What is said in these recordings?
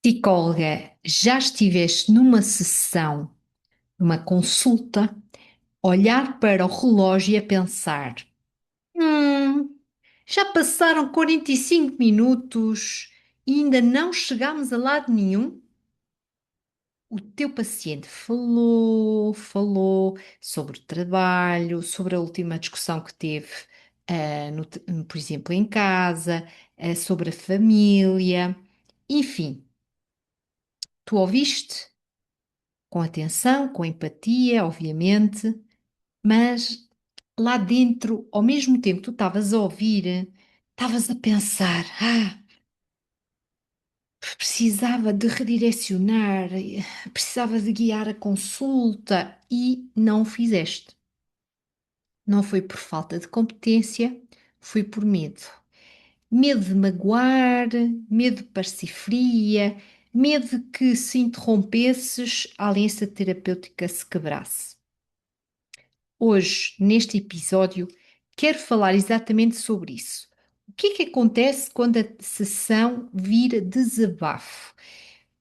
Psicóloga, já estiveste numa sessão, numa consulta, olhar para o relógio e a pensar: Hum, já passaram 45 minutos e ainda não chegámos a lado nenhum? O teu paciente falou sobre o trabalho, sobre a última discussão que teve, por exemplo, em casa, sobre a família, enfim, tu ouviste? Com atenção, com empatia, obviamente, mas lá dentro, ao mesmo tempo que tu estavas a ouvir, estavas a pensar: precisava de redirecionar, precisava de guiar a consulta e não o fizeste. Não foi por falta de competência, foi por medo. Medo de magoar, medo de parecer fria, medo de que se interrompesses, a aliança terapêutica se quebrasse. Hoje, neste episódio, quero falar exatamente sobre isso. O que é que acontece quando a sessão vira desabafo?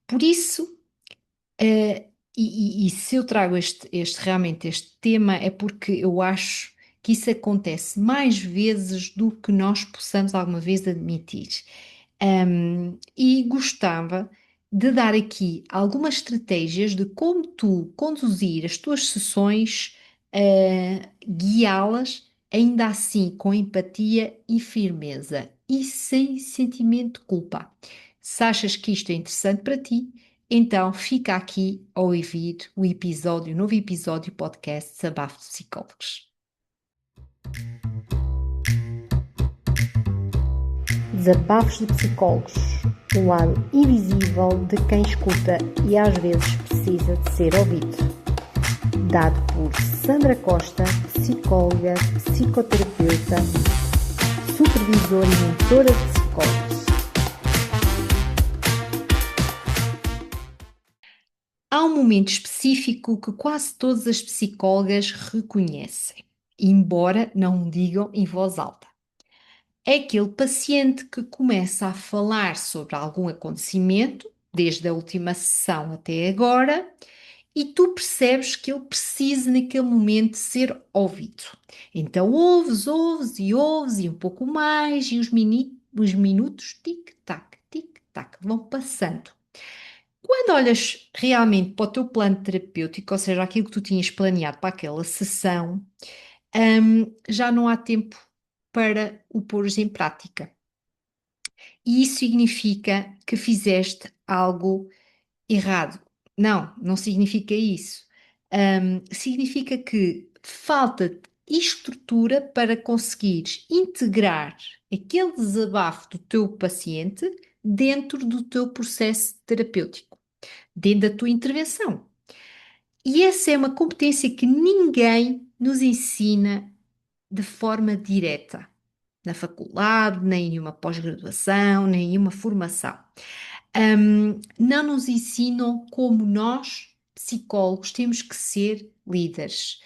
Por isso, e se eu trago realmente este tema, é porque eu acho que isso acontece mais vezes do que nós possamos alguma vez admitir. E gostava de dar aqui algumas estratégias de como tu conduzir as tuas sessões, guiá-las, ainda assim com empatia e firmeza e sem sentimento de culpa. Se achas que isto é interessante para ti, então fica aqui a ouvir o novo episódio podcast Desabafo de Psicólogos. Desabafos de psicólogos, o lado invisível de quem escuta e às vezes precisa de ser ouvido. Dado por Sandra Costa, psicóloga, psicoterapeuta, supervisora e mentora de psicólogos. Há um momento específico que quase todas as psicólogas reconhecem, embora não o digam em voz alta. É aquele paciente que começa a falar sobre algum acontecimento, desde a última sessão até agora, e tu percebes que ele precisa naquele momento ser ouvido. Então ouves e um pouco mais, e os minutos tic-tac, vão passando. Quando olhas realmente para o teu plano terapêutico, ou seja, aquilo que tu tinhas planeado para aquela sessão, já não há tempo para o pôres em prática. E isso significa que fizeste algo errado. Não, não significa isso. Significa que falta estrutura para conseguires integrar aquele desabafo do teu paciente dentro do teu processo terapêutico, dentro da tua intervenção. E essa é uma competência que ninguém nos ensina de forma direta, na faculdade, nem em nenhuma pós-graduação, nem em nenhuma formação. Não nos ensinam como nós, psicólogos, temos que ser líderes.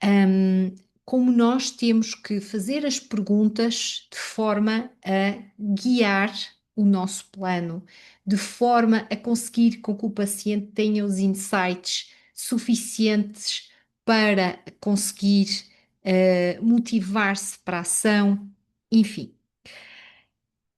Hum, como nós temos que fazer as perguntas de forma a guiar o nosso plano, de forma a conseguir com que o paciente tenha os insights suficientes para conseguir motivar-se para a ação, enfim.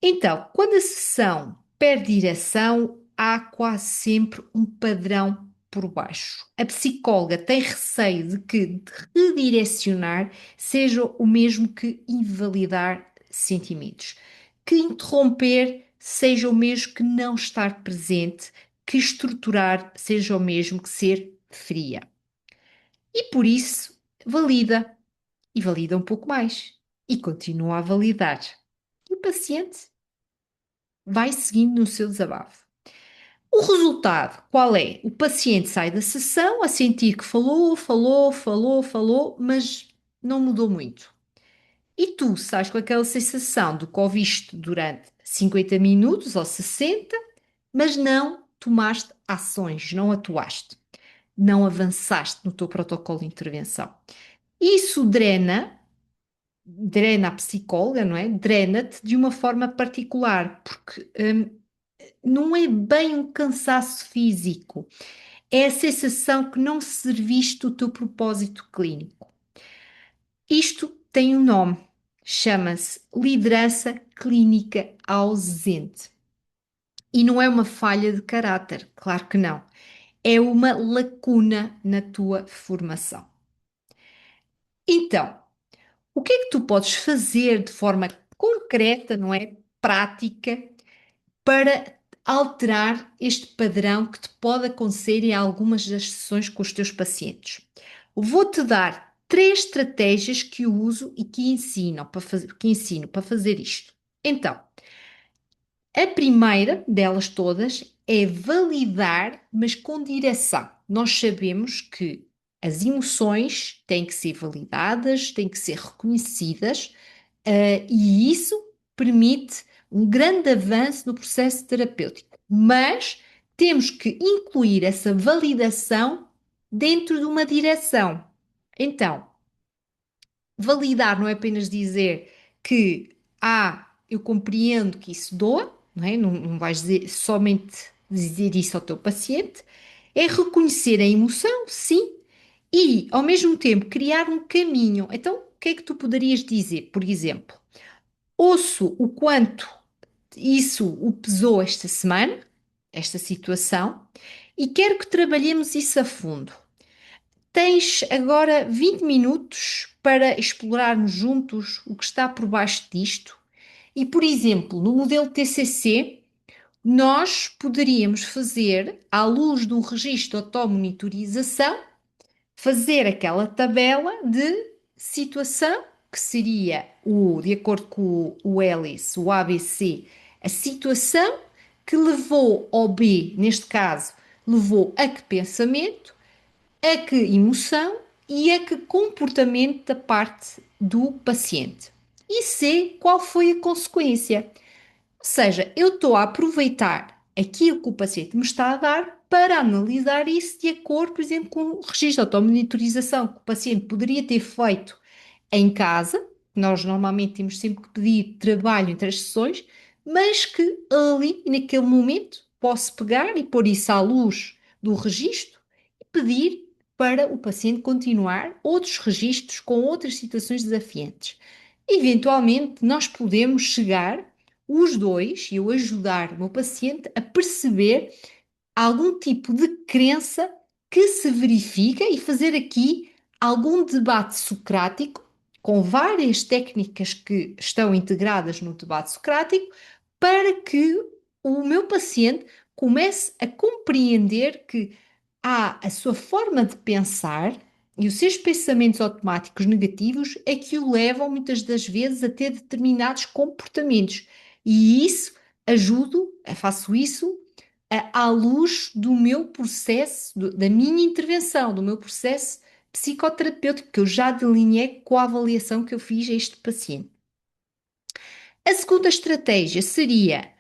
Então, quando a sessão perde direção, há quase sempre um padrão por baixo. A psicóloga tem receio de que redirecionar seja o mesmo que invalidar sentimentos, que interromper seja o mesmo que não estar presente, que estruturar seja o mesmo que ser fria. E por isso, valida, e valida um pouco mais, e continua a validar. E o paciente vai seguindo no seu desabafo. O resultado, qual é? O paciente sai da sessão a sentir que falou, mas não mudou muito. E tu sais com aquela sensação de que ouviste durante 50 minutos ou 60, mas não tomaste ações, não atuaste, não avançaste no teu protocolo de intervenção. Isso drena a psicóloga, não é? Drena-te de uma forma particular, porque não é bem um cansaço físico, é a sensação que não serviste o teu propósito clínico. Isto tem um nome, chama-se liderança clínica ausente. E não é uma falha de caráter, claro que não. É uma lacuna na tua formação. Então, o que é que tu podes fazer de forma concreta, não é? Prática, para alterar este padrão que te pode acontecer em algumas das sessões com os teus pacientes? Vou-te dar três estratégias que eu uso e que ensino para fazer isto. Então, a primeira delas todas é validar, mas com direção. Nós sabemos que as emoções têm que ser validadas, têm que ser reconhecidas, e isso permite um grande avanço no processo terapêutico. Mas temos que incluir essa validação dentro de uma direção. Então, validar não é apenas dizer que, eu compreendo que isso doa, não é? Não vais somente dizer isso ao teu paciente, é reconhecer a emoção, sim, e ao mesmo tempo criar um caminho. Então, o que é que tu poderias dizer? Por exemplo, ouço o quanto isso o pesou esta semana, esta situação, e quero que trabalhemos isso a fundo. Tens agora 20 minutos para explorarmos juntos o que está por baixo disto. E, por exemplo, no modelo TCC, nós poderíamos fazer, à luz de um registro de automonitorização, fazer aquela tabela de situação, que seria, de acordo com o Ellis, o ABC, a situação que levou ao B, neste caso, levou a que pensamento, a que emoção e a que comportamento da parte do paciente. E C, qual foi a consequência? Ou seja, eu estou a aproveitar aquilo que o paciente me está a dar para analisar isso de acordo, por exemplo, com o registro de automonitorização que o paciente poderia ter feito em casa. Nós normalmente temos sempre que pedir trabalho entre as sessões, mas que ali, naquele momento, posso pegar e pôr isso à luz do registro e pedir para o paciente continuar outros registros com outras situações desafiantes. Eventualmente, nós podemos chegar, os dois, e eu ajudar o meu paciente a perceber algum tipo de crença que se verifica e fazer aqui algum debate socrático com várias técnicas que estão integradas no debate socrático para que o meu paciente comece a compreender que há a sua forma de pensar e os seus pensamentos automáticos negativos é que o levam muitas das vezes a ter determinados comportamentos. E isso faço isso à luz do meu processo, da minha intervenção, do meu processo psicoterapêutico, que eu já delineei com a avaliação que eu fiz a este paciente. A segunda estratégia seria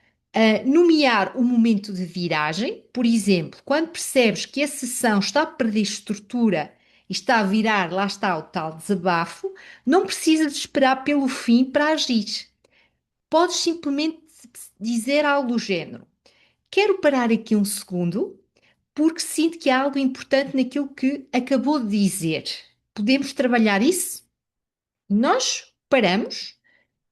nomear o momento de viragem, por exemplo, quando percebes que a sessão está a perder estrutura e está a virar, lá está o tal desabafo, não precisas de esperar pelo fim para agir. Podes simplesmente dizer algo do género: quero parar aqui um segundo, porque sinto que há algo importante naquilo que acabou de dizer. Podemos trabalhar isso? Nós paramos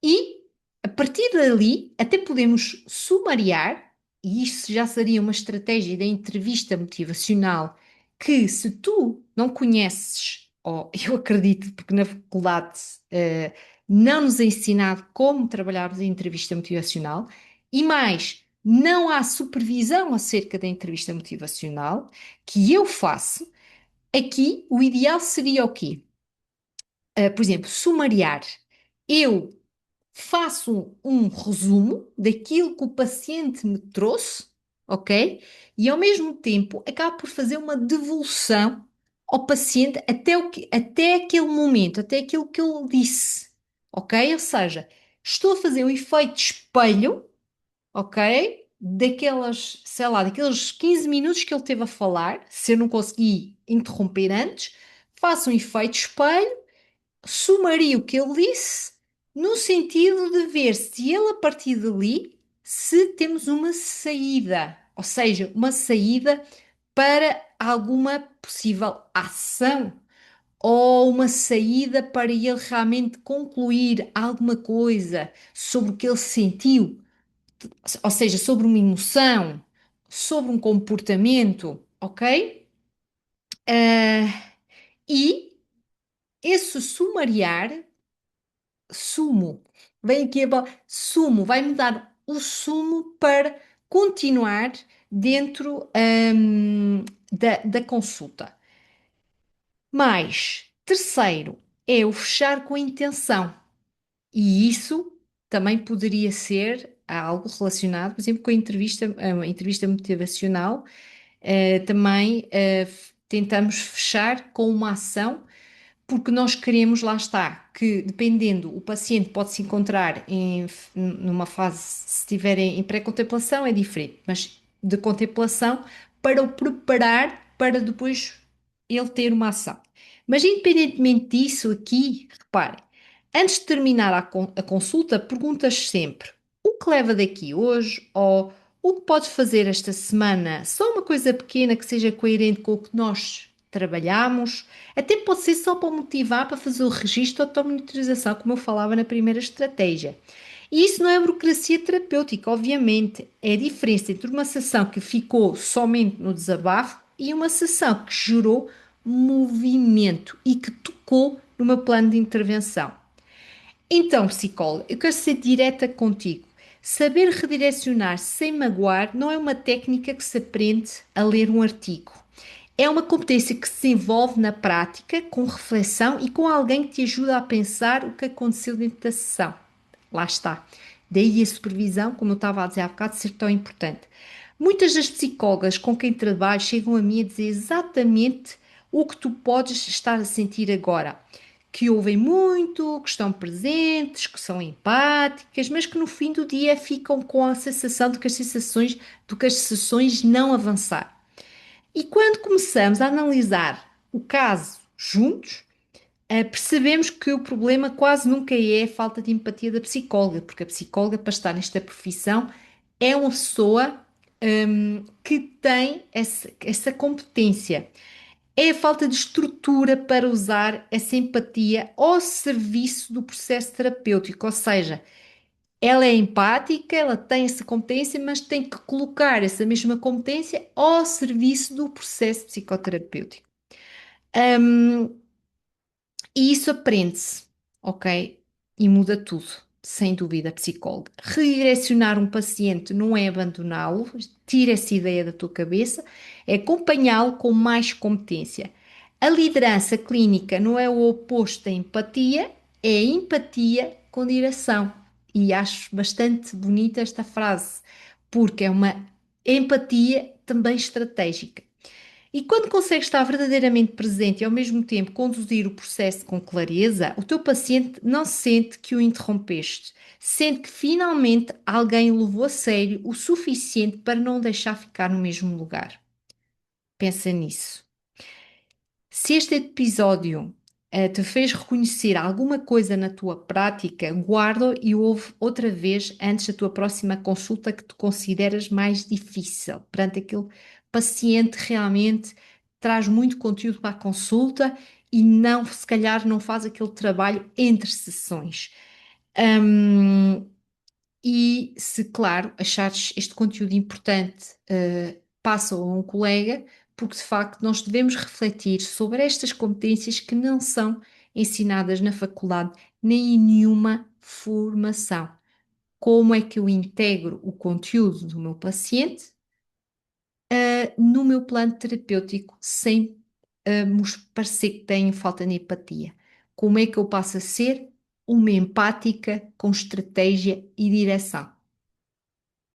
e, a partir dali, até podemos sumariar, e isto já seria uma estratégia da entrevista motivacional que, se tu não conheces, ou eu acredito, porque na faculdade não nos é ensinado como trabalhar a entrevista motivacional, e mais, não há supervisão acerca da entrevista motivacional que eu faço, aqui o ideal seria o quê? Por exemplo, sumariar. Eu faço um resumo daquilo que o paciente me trouxe, ok? E ao mesmo tempo acabo por fazer uma devolução ao paciente até aquele momento, até aquilo que ele disse, ok? Ou seja, estou a fazer um efeito espelho, ok? Daquelas, sei lá, daqueles 15 minutos que ele teve a falar, se eu não consegui interromper antes, faço um efeito espelho, sumaria o que ele disse, no sentido de ver se ele, a partir dali, se temos uma saída, ou seja, uma saída para alguma possível ação ou uma saída para ele realmente concluir alguma coisa sobre o que ele sentiu, ou seja, sobre uma emoção, sobre um comportamento, ok? E esse sumariar, sumo, vem aqui sumo, vai me dar o sumo para continuar dentro da consulta. Mas, terceiro, é o fechar com a intenção. E isso também poderia ser algo relacionado, por exemplo, com a entrevista motivacional. Também tentamos fechar com uma ação porque nós queremos, lá está, que dependendo, o paciente pode se encontrar numa fase, se estiver em pré-contemplação é diferente, mas de contemplação para o preparar para depois ele ter uma ação. Mas independentemente disso, aqui, reparem, antes de terminar a consulta, perguntas sempre o que leva daqui hoje ou o que podes fazer esta semana, só uma coisa pequena que seja coerente com o que nós trabalhamos, até pode ser só para motivar para fazer o registro ou a monitorização, como eu falava na primeira estratégia. E isso não é burocracia terapêutica, obviamente. É a diferença entre uma sessão que ficou somente no desabafo e uma sessão que gerou movimento e que tocou no meu plano de intervenção. Então, psicóloga, eu quero ser direta contigo. Saber redirecionar sem magoar não é uma técnica que se aprende a ler um artigo. É uma competência que se desenvolve na prática, com reflexão e com alguém que te ajuda a pensar o que aconteceu dentro da sessão. Lá está. Daí a supervisão, como eu estava a dizer há bocado, ser tão importante. Muitas das psicólogas com quem trabalho chegam a mim a dizer exatamente o que tu podes estar a sentir agora. Que ouvem muito, que estão presentes, que são empáticas, mas que no fim do dia ficam com a sensação de que as sessões não avançaram. E quando começamos a analisar o caso juntos, percebemos que o problema quase nunca é a falta de empatia da psicóloga, porque a psicóloga, para estar nesta profissão, é uma pessoa que tem essa competência. É a falta de estrutura para usar essa empatia ao serviço do processo terapêutico, ou seja, ela é empática, ela tem essa competência, mas tem que colocar essa mesma competência ao serviço do processo psicoterapêutico. E isso aprende-se, ok? E muda tudo, sem dúvida, psicóloga. Redirecionar um paciente não é abandoná-lo, tira essa ideia da tua cabeça, é acompanhá-lo com mais competência. A liderança clínica não é o oposto da empatia, é empatia com direção. E acho bastante bonita esta frase, porque é uma empatia também estratégica. E quando consegues estar verdadeiramente presente e ao mesmo tempo conduzir o processo com clareza, o teu paciente não sente que o interrompeste, sente que finalmente alguém o levou a sério o suficiente para não o deixar ficar no mesmo lugar. Pensa nisso. Se este episódio te fez reconhecer alguma coisa na tua prática, guarda e ouve outra vez antes da tua próxima consulta que tu consideras mais difícil. Perante aquele paciente realmente traz muito conteúdo para a consulta e não, se calhar, não faz aquele trabalho entre sessões. Hum, e se, claro, achares este conteúdo importante, passa a um colega, porque de facto nós devemos refletir sobre estas competências que não são ensinadas na faculdade nem em nenhuma formação. Como é que eu integro o conteúdo do meu paciente, no meu plano terapêutico sem, parecer que tenho falta de empatia? Como é que eu passo a ser uma empática com estratégia e direção?